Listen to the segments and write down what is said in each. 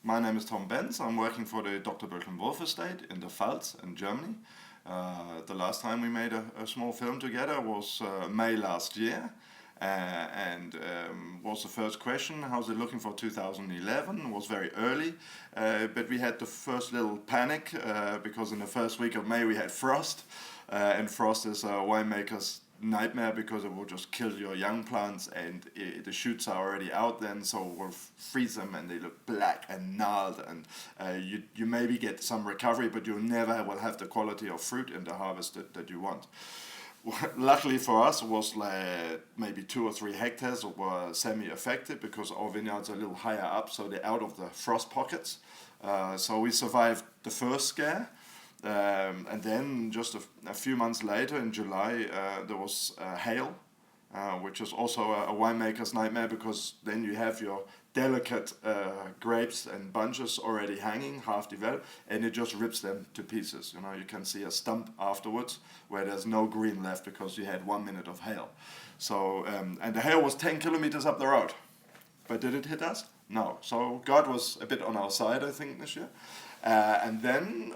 My name is Tom Benz. I'm working for the Dr. Bürklin-Wolf estate in the Pfalz in Germany. The last time we made a small film together was May last year. Was the first question, how's it looking for 2011? It was very early, but we had the first little panic because in the first week of May we had frost. And frost is a winemaker's nightmare because it will just kill your young plants, and the shoots are already out then, so we'll freeze them and they look black and gnarled, and you maybe get some recovery, but you never will have the quality of fruit in the harvest that you want. Luckily for us, it was like maybe 2 or 3 hectares were semi-affected because our vineyards are a little higher up, so they're out of the frost pockets. So we survived the first scare. And then just a few months later, in July, there was hail, which is also a winemaker's nightmare because then you have your delicate grapes and bunches already hanging, half developed, and it just rips them to pieces. You know, you can see a stump afterwards where there's no green left because you had 1 minute of hail. So, and the hail was 10 kilometers up the road. But did it hit us? No. So God was a bit on our side, I think, this year. And then,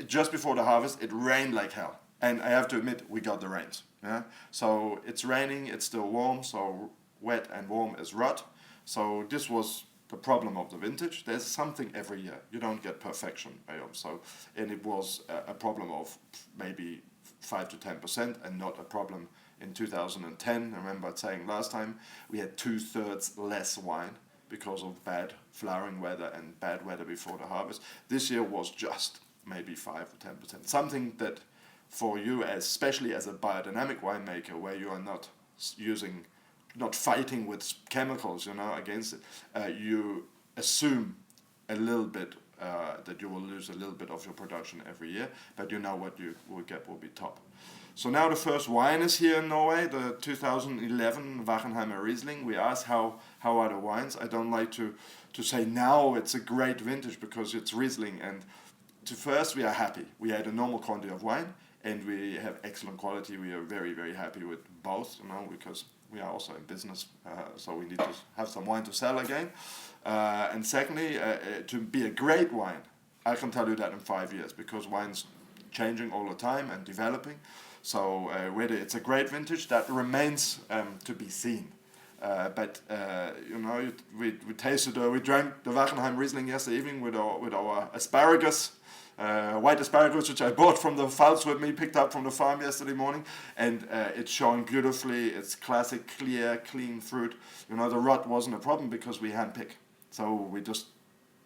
just before the harvest, it rained like hell. And I have to admit, we got the rains. Yeah? So it's raining, it's still warm, so wet and warm is rot. So this was the problem of the vintage. There's something every year. You don't get perfection. And it was a problem of maybe 5 to 10% and not a problem in 2010. I remember saying last time we had 2/3 less wine because of bad flowering weather and bad weather before the harvest. This year was just maybe 5 or 10%. Something that for you, especially as a biodynamic winemaker, where you are not fighting with chemicals, against it, you assume a little bit that you will lose a little bit of your production every year, but you know what you will get will be top. So now the first wine is here in Norway, the 2011 Wachenheimer Riesling. We asked how are the wines. I don't like to say now it's a great vintage because it's Riesling. And first we are happy. We had a normal quantity of wine and we have excellent quality. We are very, very happy with both, because we are also in business, so we need to have some wine to sell again. And secondly, to be a great wine, I can tell you that in 5 years because wine's changing all the time and developing. So whether it's a great vintage, that remains to be seen. But we tasted, we drank the Wachenheim Riesling yesterday evening with our asparagus, white asparagus, which I bought from the Pfalz with me, picked up from the farm yesterday morning, and it's showing beautifully. It's classic, clear, clean fruit. The rot wasn't a problem because we handpick. So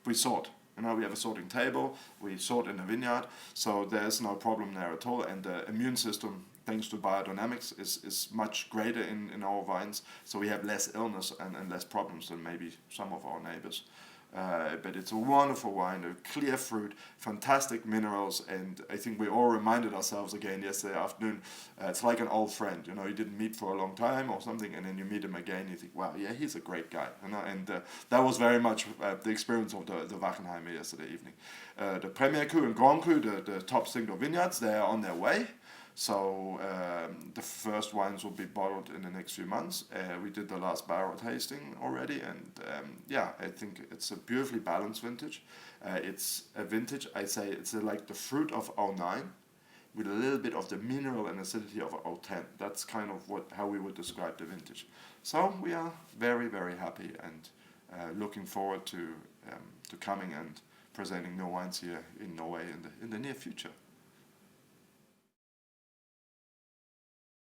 we sort. We have a sorting table, we sort in the vineyard, so there's no problem there at all. And the immune system, thanks to biodynamics, is much greater in our vines, so we have less illness and less problems than maybe some of our neighbors. But it's a wonderful wine, a clear fruit, fantastic minerals, and I think we all reminded ourselves again yesterday afternoon, it's like an old friend, you didn't meet for a long time or something, and then you meet him again, you think, wow, yeah, he's a great guy, and that was very much the experience of the Wachenheimer yesterday evening. The Premier Cru and Grand Cru, the top single vineyards, they are on their way. So the first wines will be bottled in the next few months. We did the last barrel tasting already, and I think it's a beautifully balanced vintage. It's a vintage, I say, it's like the fruit of 09 with a little bit of the mineral and acidity of 010. That's kind of how we would describe the vintage. So we are very, very happy and looking forward to coming and presenting new wines here in Norway in the near future.